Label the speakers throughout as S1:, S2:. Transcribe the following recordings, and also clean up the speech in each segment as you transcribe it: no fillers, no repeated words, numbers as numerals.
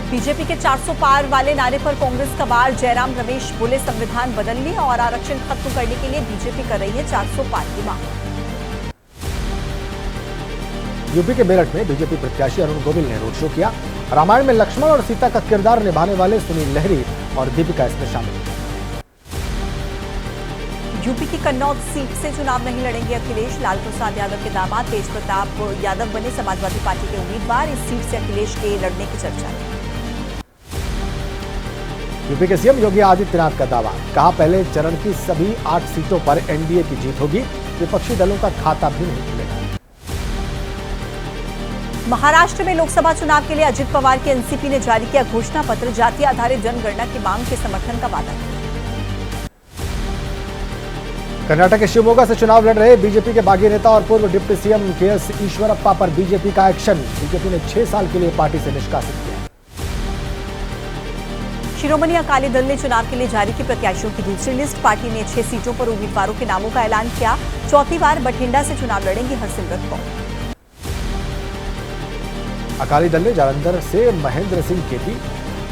S1: BJP के 400 पार वाले नारे पर कांग्रेस का वार। जयराम रमेश बोले संविधान बदलने और आरक्षण खत्म करने के लिए बीजेपी कर रही है 400 पार की मांग।
S2: यूपी के मेरठ में बीजेपी प्रत्याशी अरुण गोविल ने रोड शो किया। रामायण में लक्ष्मण और सीता का किरदार निभाने वाले सुनील लहरी और दीपिका इसमें शामिल।
S1: यूपी की कन्नौज सीट से चुनाव नहीं लड़ेंगे अखिलेश। लालू प्रसाद यादव के दामाद तेज प्रताप यादव बने समाजवादी पार्टी के उम्मीदवार। इस सीट से अखिलेश के लड़ने की चर्चा है।
S2: यूपी के सीएम योगी आदित्यनाथ का दावा, कहा पहले चरण की सभी 8 सीटों पर एनडीए की जीत होगी, विपक्षी दलों का खाता भी नहीं खुलेगा।
S1: महाराष्ट्र में लोकसभा चुनाव के लिए अजित पवार के एनसीपी ने जारी किया घोषणा पत्र। जाति आधारित जनगणना की मांग के समर्थन का वादा।
S2: कर्नाटक के शिवमोगा से चुनाव लड़ रहे बीजेपी के बागी नेता और पूर्व डिप्टी सीएम केएस ईश्वरप्पा पर बीजेपी का एक्शन। बीजेपी ने 6 साल के लिए पार्टी से निष्कासित किया।
S1: शिरोमणि अकाली दल ने चुनाव के लिए जारी की प्रत्याशियों की दूसरी लिस्ट। पार्टी ने 6 सीटों पर उम्मीदवारों के नामों का ऐलान किया। चौथी बार बठिंडा से चुनाव लड़ेंगी हरसिमरत कौर।
S2: अकाली दल ने जालंधर से महेंद्र सिंह केपी,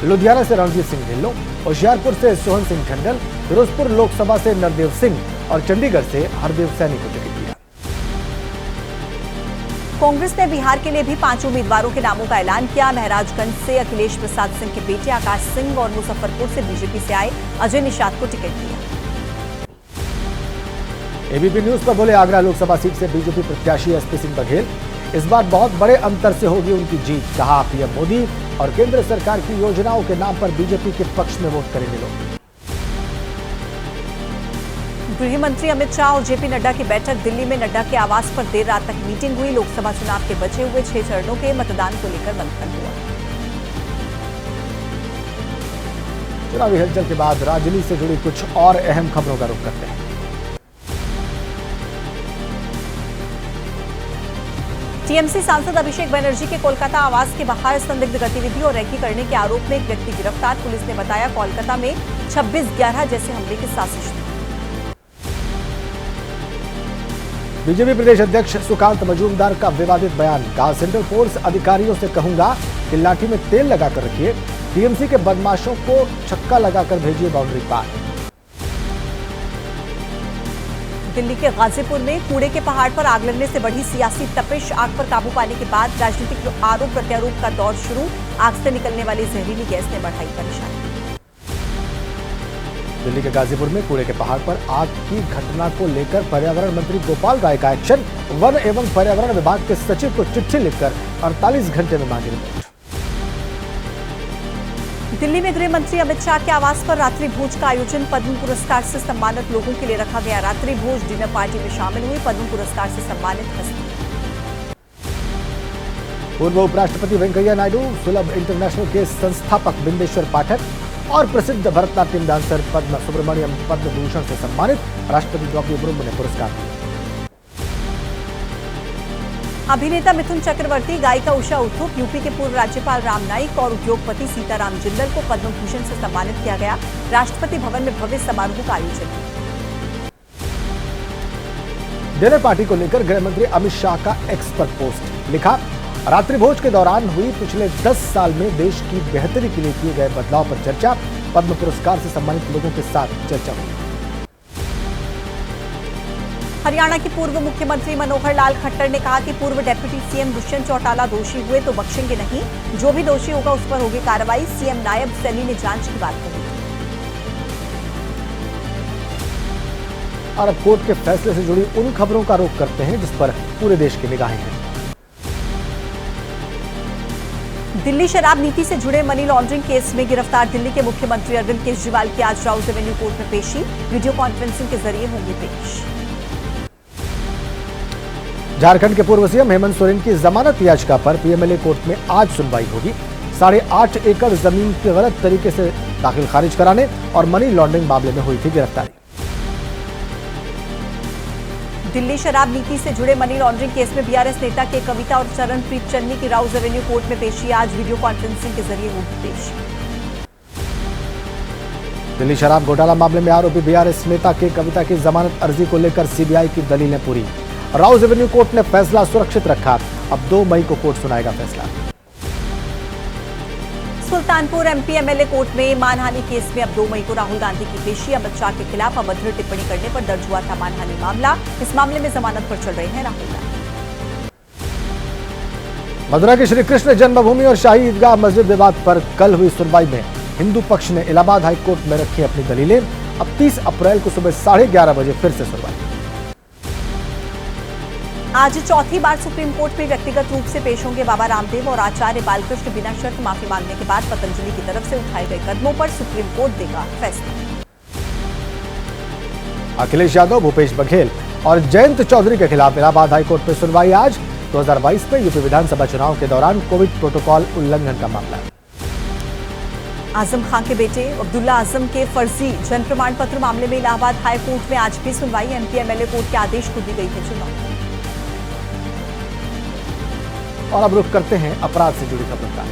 S2: लुधियाना से रणजीत सिंह ढिल्लों, होशियारपुर से सोहन सिंह ठंडल, फिरोजपुर लोकसभा से नरदेव सिंह और चंडीगढ़ से हरदेव सैनी को टिकट दिया।
S1: कांग्रेस ने बिहार के लिए भी 5 उम्मीदवारों के नामों का ऐलान किया। महराजगंज से अखिलेश प्रसाद सिंह के बेटे आकाश सिंह और मुजफ्फरपुर से बीजेपी से आए अजय निषाद को टिकट दिया।
S2: एबीपी न्यूज पर बोले आगरा लोकसभा सीट से बीजेपी प्रत्याशी एसपी सिंह बघेल, इस बार बहुत बड़े अंतर से होगी उनकी जीत। कहा पीएम मोदी और केंद्र सरकार की योजनाओं के नाम पर बीजेपी के पक्ष में वोट करेंगे लोग।
S1: गृह मंत्री अमित शाह और जेपी नड्डा की बैठक। दिल्ली में नड्डा के आवास पर देर रात तक मीटिंग हुई। लोकसभा चुनाव के बचे हुए 6 चरणों के मतदान को लेकर मंथन हुआ।
S2: चुनावी हलचल के बाद राजनीति से जुड़ी कुछ और अहम खबरों का रुख करते हैं।
S1: टीएमसी सांसद अभिषेक बनर्जी के कोलकाता आवास के बाहर संदिग्ध गतिविधि और रेकी करने के आरोप में एक व्यक्ति गिरफ्तार। पुलिस ने बताया कोलकाता में 26/11 जैसे हमले की साजिश थी।
S2: बीजेपी प्रदेश अध्यक्ष सुकांत मजूमदार का विवादित बयान। कहा सेंट्रल फोर्स अधिकारियों से कहूंगा कि लाठी में तेल लगाकर रखिए, टीएमसी के बदमाशों को छक्का लगाकर भेजिए बाउंड्री पार।
S1: दिल्ली के गाजीपुर में कूड़े के पहाड़ पर आग लगने से बढ़ी सियासी तपिश। आग पर काबू पाने के बाद राजनीतिक आरोप प्रत्यारोप का दौर शुरू। आग से निकलने वाली जहरीली गैस ने बढ़ाई परेशानी।
S2: दिल्ली के गाजीपुर में कूड़े के पहाड़ पर आग की घटना को लेकर पर्यावरण मंत्री गोपाल राय का एक्शन। वन एवं पर्यावरण विभाग के सचिव को चिट्ठी लिखकर 48 घंटे में मांगी रिपोर्ट।
S1: दिल्ली में गृह मंत्री अमित शाह के आवास पर रात्रि भोज का आयोजन। पद्म पुरस्कार से सम्मानित लोगों के लिए रखा गया रात्रि भोज। डिनर पार्टी में शामिल हुई पद्म पुरस्कार से सम्मानित हस्ती।
S2: पूर्व उपराष्ट्रपति वेंकैया नायडू, सुलभ इंटरनेशनल के संस्थापक बिंदेश्वर पाठक और प्रसिद्ध भरतनाट्यम डांसर पद्म सुब्रमण्यम पद्म भूषण से सम्मानित। राष्ट्रपति द्रौपदी मुर्मू ने पुरस्कार दिया।
S1: अभिनेता मिथुन चक्रवर्ती, गायिका उषा उथुप, यूपी के पूर्व राज्यपाल राम नाईक और उद्योगपति सीताराम जिंदल को पद्म भूषण से सम्मानित किया गया। राष्ट्रपति भवन में भव्य समारोह का आयोजन।
S2: डिनर पार्टी को लेकर गृह मंत्री अमित शाह का एक्स पर पोस्ट। लिखा, रात्रि भोज के दौरान हुई पिछले 10 साल में देश की बेहतरी के लिए किए गए बदलाव पर चर्चा। पद्म पुरस्कार से सम्मानित लोगों के साथ चर्चा हुई।
S1: हरियाणा के पूर्व मुख्यमंत्री मनोहर लाल खट्टर ने कहा कि पूर्व डिप्टी सीएम दुष्यंत चौटाला दोषी हुए तो बख्शेंगे नहीं, जो भी दोषी होगा उस पर होगी कार्रवाई। सीएम नायब सैनी ने जांच की बात कही।
S2: और अब कोर्ट के फैसले से जुड़ी उन खबरों का रुख करते हैं जिस पर पूरे देश की निगाहें हैं।
S1: दिल्ली शराब नीति से जुड़े मनी लॉन्ड्रिंग केस में गिरफ्तार दिल्ली के मुख्यमंत्री अरविंद केजरीवाल की आज राउज एवेन्यू कोर्ट में पेशी। वीडियो कॉन्फ्रेंसिंग के जरिए होंगी पेश।
S2: झारखंड के पूर्व सीएम हेमंत सोरेन की जमानत याचिका पर पीएमएलए कोर्ट में आज सुनवाई होगी। 8.5 एकड़ जमीन के गलत तरीके से दाखिल खारिज कराने और मनी लॉन्ड्रिंग मामले में हुई थी गिरफ्तारी।
S1: दिल्ली शराब नीति से जुड़े मनी लॉन्ड्रिंग केस में बीआरएस नेता के कविता और चरणप्रीत चन्नी की राउज एवेन्यू कोर्ट में पेशी आज वीडियो कॉन्फ्रेंसिंग के जरिए होगी पेशी।
S2: दिल्ली शराब घोटाला मामले में आरोपी बीआरएस नेता के कविता की जमानत अर्जी को लेकर सीबीआई की दलीलें पूरी। राउज एवेन्यू कोर्ट ने फैसला सुरक्षित रखा। अब 2 मई को कोर्ट सुनाएगा फैसला।
S1: सुल्तानपुर एमपी एमएलए कोर्ट में मानहानि केस में अब 2 मई को राहुल गांधी की पेशी। अमित शाह के खिलाफ अभद्र टिप्पणी करने पर दर्ज हुआ था मानहानि मामला। इस मामले में जमानत पर चल रहे हैं राहुल गांधी।
S2: मथुरा की श्री कृष्ण जन्मभूमि और शाही ईदगाह मस्जिद विवाद पर कल हुई सुनवाई में हिंदू पक्ष ने इलाहाबाद हाईकोर्ट में रखी अपनी दलीलें। अब 30 अप्रैल को सुबह 11:30 बजे फिर से सुनवाई।
S1: आज चौथी बार सुप्रीम कोर्ट में व्यक्तिगत रूप से पेश होंगे बाबा रामदेव और आचार्य बालकृष्ण। बिना शर्त माफी मांगने के बाद पतंजलि की तरफ से उठाए गए कदमों पर सुप्रीम कोर्ट देगा फैसला।
S2: अखिलेश यादव, भूपेश बघेल और जयंत चौधरी के खिलाफ इलाहाबाद हाईकोर्ट में सुनवाई। आज 2022 में यूपी विधानसभा चुनाव के दौरान कोविड प्रोटोकॉल उल्लंघन का मामला।
S1: आजम खान के बेटे अब्दुल्ला आजम के फर्जी जन्म प्रमाण पत्र मामले में इलाहाबाद हाई कोर्ट में आज भी सुनवाई। एमपी एमएलए कोर्ट के आदेश को दी गई है चुनौती।
S2: और अब रुख करते हैं अपराध से जुड़ी खबरों का।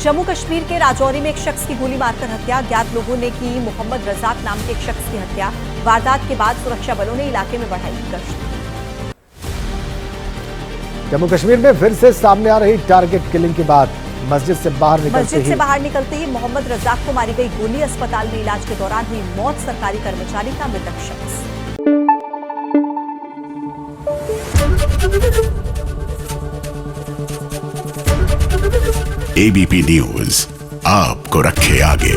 S1: जम्मू कश्मीर के राजौरी में एक शख्स की गोली मारकर हत्या। ज्ञात लोगों ने की मोहम्मद रजाक नाम के एक शख्स की हत्या। वारदात के बाद सुरक्षा बलों ने इलाके में बढ़ाई गश्त।
S2: जम्मू कश्मीर में फिर से सामने आ रही टारगेट किलिंग के बाद मस्जिद से बाहर निकलते ही मोहम्मद रजाक को मारी गई गोली। अस्पताल में इलाज के दौरान हुई मौत। सरकारी कर्मचारी का मृतक शख्स।
S3: एबीपी न्यूज आपको रखे आगे।